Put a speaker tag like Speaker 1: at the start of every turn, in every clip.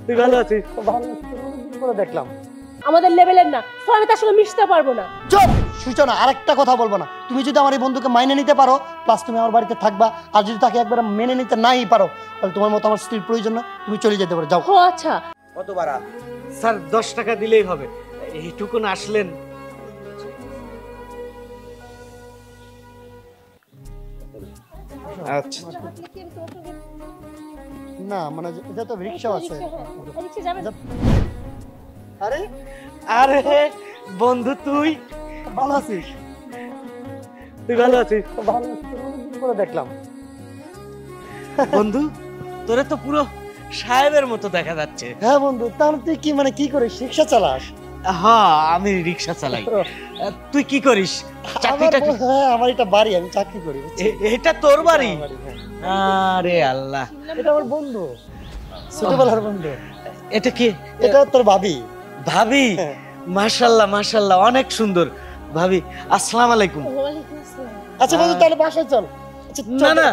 Speaker 1: তুই ভালো আছিস?
Speaker 2: ভালো আছি, অনেকদিন পরে দেখলাম।
Speaker 3: আমাদের লেভেলের না, তো আমি তার সঙ্গে মিশতে পারবো না।
Speaker 2: চুপ সূচনা, আরেকটা কথা বলবো না। তুমি যদি আমার এই বন্ধুকে মাইনে নিতে পারো, প্লাস তুমি আমার বাড়িতে থাকবা, আর যদি তাকে একবার মেনে নিতে নাই পারো, তাহলে তোমার মতো আমার স্ত্রীর প্রয়োজন না, তুমি চলে যেতে পারো, যাও।
Speaker 3: ও আচ্ছা,
Speaker 1: কত ভাড়া? স্যার 10 টাকা দিলেই হবে। এইটুকুন আসলেন। আচ্ছা
Speaker 2: না মানে এটা তো রিক্সা আছে।
Speaker 3: রিক্সা যাবে?
Speaker 2: আরে
Speaker 1: আরে বন্ধু, তুই
Speaker 2: ভালো আছিস?
Speaker 1: তুই ভালো আছিস?
Speaker 2: ভালো আছি, অনেকদিন পরে দেখলাম।
Speaker 1: বন্ধু, তোরে তো পুরো সাহেবের মতো দেখা যাচ্ছে।
Speaker 2: হ্যাঁ বন্ধু, তাহলে তুই কি মানে কি করিস? রিক্সা চালাস?
Speaker 1: হ্যাঁ, আমি রিক্সা চালাই। তুই কি করিস? চাকরিটা কি?
Speaker 2: হ্যাঁ, আমার এটা বাড়ি, আমি চাকরি করি।
Speaker 1: এটা তোর বাড়ি?
Speaker 2: হ্যাঁ।
Speaker 1: আরে আল্লাহ,
Speaker 2: এটা আমার বন্ধু, ছোটবেলার বন্ধু।
Speaker 1: এটা কি?
Speaker 2: এটা তোর ভাবি।
Speaker 1: ভাবি? মাশাআল্লাহ মাশাআল্লাহ, অনেক সুন্দর ভাবি। আসসালামু আলাইকুম।
Speaker 3: ওয়ালাইকুম আসসালাম।
Speaker 2: আচ্ছা বন্ধু, তাহলে বাসায় চল। আচ্ছা,
Speaker 1: না না,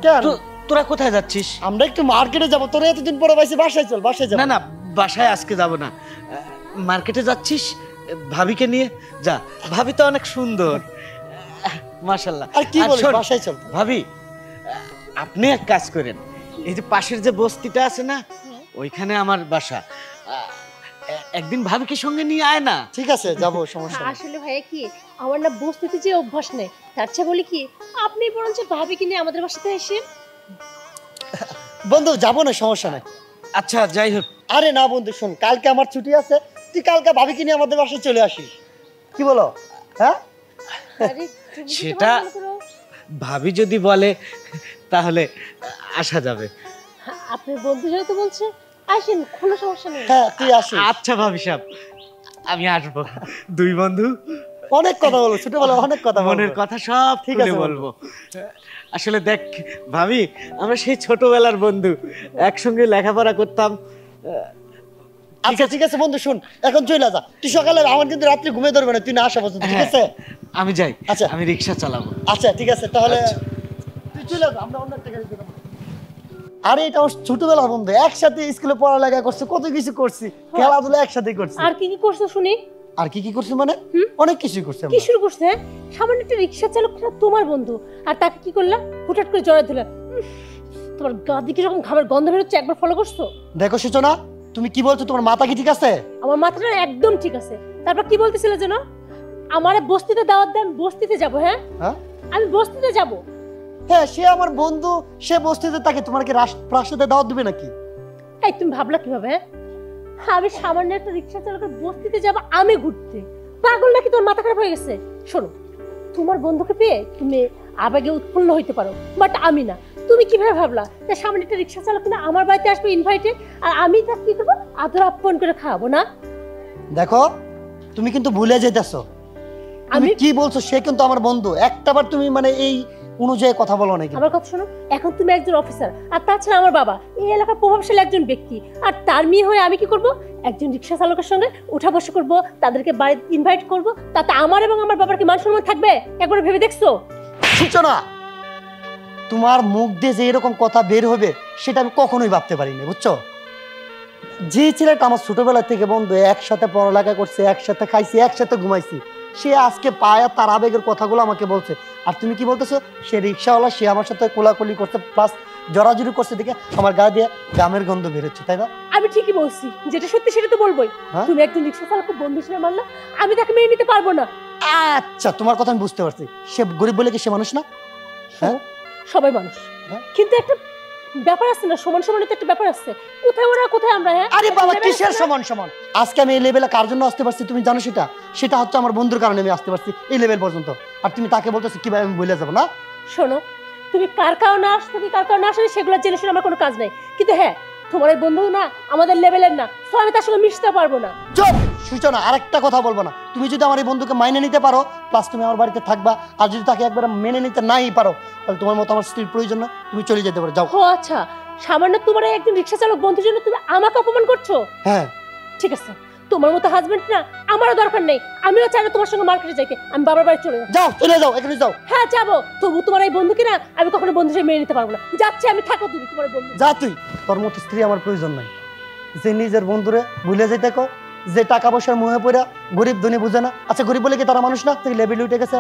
Speaker 2: কেন?
Speaker 1: তোরা কোথায় যাচ্ছিস?
Speaker 2: আমরা একটু মার্কেটে যাবো, তোরা এতদিন পরে পাইছি, বাসায় চল, বাসায় যাবো।
Speaker 1: না না, বাসায় আজকে যাব না। মার্কেটে যাচ্ছিস ভাবিকে নিয়ে? যা, ভাবি তো অনেক সুন্দর, মাশাআল্লাহ।
Speaker 2: আর কি বলিস,
Speaker 1: শোন,
Speaker 2: বাসায় চল।
Speaker 1: ভাবি আপনি এক কাজ করেন, এই যে পাশের যে বস্তিটা আছে না, ওইখানে আমার বাসা। একদিন ভাবিকে সঙ্গে নিয়ে আয় না।
Speaker 2: ঠিক আছে, যাবো, সমস্যা নেই।
Speaker 3: আসলে ভাইয়া কি, আমার না বস্তিতে যে অভ্যাস নেই, তার চেয়ে বলি কি, আপনি বরঞ্চ ভাবিকে নিয়ে আমাদের বাসাতে আসেন।
Speaker 2: বন্ধু যাবো না, সমস্যা নাই।
Speaker 1: আচ্ছা যাই হোক।
Speaker 2: আরে না বন্ধু, শোন, কালকে আমার ছুটি আছে, তুই কালকে ভাবিকে নিয়ে আমাদের বাসায় চলে আসিস, কি বলো? হ্যাঁ,
Speaker 3: আরে তুমি কি
Speaker 1: সেটা
Speaker 3: ভালো করো?
Speaker 1: ভাবি যদি বলে তাহলে আসা যাবে।
Speaker 3: আপনি বন্ধু যেহেতু বলছে, আসেন, কোনো সমস্যা নেই।
Speaker 2: হ্যাঁ তুই আসিস।
Speaker 1: আচ্ছা ভাবি সাহেব, আমি আসবো। দুই বন্ধু
Speaker 2: অনেক কথা বলবো, ছোটবেলা অনেক কথা বলবো।
Speaker 1: মনের কথা সব
Speaker 2: ঠিক
Speaker 1: খুলে
Speaker 2: আছে
Speaker 1: বলবো। আসলে দেখ ভাবি, আমরা সেই ছোটবেলার বন্ধু, একসঙ্গে লেখাপড়া করতাম।
Speaker 2: আচ্ছা ঠিক আছে বন্ধু, শোন, এখন চলে যা, তুই সকালে, আমার কিন্তু রাত্রে ঘুমিয়ে ধরবে না, তুই না আসা পর্যন্ত, ঠিক আছে?
Speaker 1: আমি যাই।
Speaker 2: আচ্ছা।
Speaker 1: আমি রিক্সা চালাবো।
Speaker 2: আচ্ছা ঠিক আছে, তাহলে তুই চলে যা, আমরা অন্য একটা গাড়িতে যাবো। আরে এটা আমার ছোটবেলার বন্ধু, একসাথে স্কুলে পড়ালেখা করছে, কত কিছু করছি, খেলাধুলা একসাথে করছি।
Speaker 3: আর কি কি করছো শুনি?
Speaker 2: আর কি কি করছি মানে? অনেক কিছুই করছি
Speaker 3: কি
Speaker 2: আমরা।
Speaker 3: শুরু করছে? হ্যাঁ? সামান্য একটা রিক্সা চালক না তোমার বন্ধু, আর তাকে কি করলা? হুটহাট করে জড়ায় ধরলা। তোমার গা দিকে যখন ঘামের গন্ধ বেরোচ্ছে, একবার ফলো করছো?
Speaker 2: দেখো সূচনা, তুমি কি বলছো? তোমার মাথা কি ঠিক আছে?
Speaker 3: আমার মাথাটা একদম ঠিক আছে। তারপর কি বলতেছিলে যেন? আমারে বস্তিতে দাওয়াত দেন, বস্তিতে যাব। হ্যাঁ,
Speaker 2: হ্যাঁ
Speaker 3: আমি বস্তিতে যাব।
Speaker 2: হ্যাঁ, সে আমার বন্ধু, সে বস্তিতে থাকে, তোমার কি প্রাসাদে দাওয়াত দিবে নাকি?
Speaker 3: এই তুমি ভাবলা কিভাবে? হ্যাঁ, আমি সামান্য একটা রিক্সা চালকের বস্তিতে যাব আমি ঘুরতে? পাগল নাকি? তোর মাথা খারাপ হয়ে গেছে? শোনো, তোমার বন্ধুকে পেয়ে তুমি আবেগে উৎফুল্ল হইতে পারো, বাট আমি না। তুমি কিভাবে ভাবলা যে সামান্য একটা রিক্সা চালক না আমার বাড়িতে আসবে ইনভাইটে, আর আমি তাকে কি করবো? আদর আপ্যায়ন করে খাওয়াবো না?
Speaker 2: দেখো, তুমি কিন্তু ভুলে যেতেছো। আমি কি বলছো? সে কিন্তু আমার বন্ধু, একটাবার তুমি মানে এই অনুযায়ী কথা বলো নাকি?
Speaker 3: আমার কথা শোনো, এখন তুমি একজন অফিসার, আর তাছাড়া আমার বাবা এই এলাকার প্রভাবশালী একজন ব্যক্তি, আর তার মেয়ে হয়ে আমি কি করব? একজন রিক্সা চালকের সঙ্গে উঠা বসা করব, তাদেরকে বাড়িতে ইনভাইট করব, তাতে আমার এবং আমার বাবার কি মান সম্মান থাকবে? একবার ভেবে দেখছো?
Speaker 2: সূচনা, তোমার মুখ দিয়ে যে এরকম কথা বের হবে সেটা আমি কখনোই ভাবতে পারিনি, বুঝছো? যে ছেলেটা আমার ছোটবেলা থেকে বন্ধু, একসাথে পড়ালেখা করছে, একসাথে খাইছি, একসাথে ঘুমাইছি, সে আজকে পায়া তার আবেগের কথাগুলো আমাকে বলছে, আর তুমি কি বলতেছো? সে রিক্সাওয়ালা, সে আমার সাথে কোলাকুলি করছে, প্লাস জড়াজড়ি করছে, দেখে আমার গা দিয়ে গামের গন্ধ বেরোচ্ছে, তাই না?
Speaker 3: আমি ঠিকই বলছি, যেটা সত্যি সেটা তো বলবোই। তুমি একজন রিক্সা চালককে বন্ধু হিসেবে মানলা, আমি তাকে মেনে নিতে পারবো না।
Speaker 2: আচ্ছা, তোমার কথা আমি বুঝতে পারছি। সে গরিব বলে কি সে মানুষ না? হ্যাঁ,
Speaker 3: সবাই মানুষ, কিন্তু একটা ব্যাপার আছে না, সমান সমানের তো একটা ব্যাপার আছে। কোথায় ওরা, কোথায় আমরা? হ্যাঁ,
Speaker 2: আরে বাবা, কিসের সমান সমান? আজকে আমি এই লেভেলে কার জন্য আসতে পারছি তুমি জানো? সেটা সেটা হচ্ছে আমার বন্ধুর কারণে আমি আসতে পারছি এই লেভেল পর্যন্ত, আর তুমি তাকে বলতেছো কিভাবে আমি বলে যাবো না?
Speaker 3: শোনো, তুমি কার কারণে আসছো কি কার কারণে আসলে সেগুলো জেনে শুনে আমার কোনো কাজ নাই, কিন্তু হ্যাঁ, তোমার এই বন্ধু না আমাদের লেভেলের না, তো আমি তার সঙ্গে মিশতে পারবো না।
Speaker 2: চুপ সূচনা, আরেকটা কথা বলবো না। তুমি যদি আমার এই বন্ধুকে মাইনে নিতে পারো, প্লাস তুমি আমার বাড়িতে থাকবা, আর যদি তাকে একবার মেনে নিতে নাই পারো, তাহলে তোমার মতো আমার স্ত্রীর প্রয়োজন না, তুমি চলে যেতে পারো, যাও।
Speaker 3: ও আচ্ছা, সামান্য তোমার একজন রিক্সা চালক বন্ধুর জন্য তুমি আমাকে অপমান করছো?
Speaker 2: হ্যাঁ
Speaker 3: ঠিক আছে, তোমার মতো হাজবেন্ড না আমারও দরকার নেই। আমিও চাই না তোমার সঙ্গে মার্কেটে যাইতে, আমি বাবার বাড়ি চলে যাবো।
Speaker 2: যাও, চলে যাও, এখানে যাও।
Speaker 3: হ্যাঁ যাবো, তবু তোমার এই বন্ধুকে না আমি কখনো বন্ধু হিসেবে মেনে নিতে পারবো না। যাচ্ছি আমি, থাকো তুমি তোমার বন্ধু।
Speaker 2: যা তুই, তোর মতো স্ত্রী আমার প্রয়োজন নাই। যে নিজের বন্ধুরে ভুলে যেতে কো, যে টাকা পয়সার মুহে পড়া গরিব ধনী বুঝে না। আচ্ছা গরিব বলে কি তারা মানুষ না? থেকে লেভেল উঠে গেছে।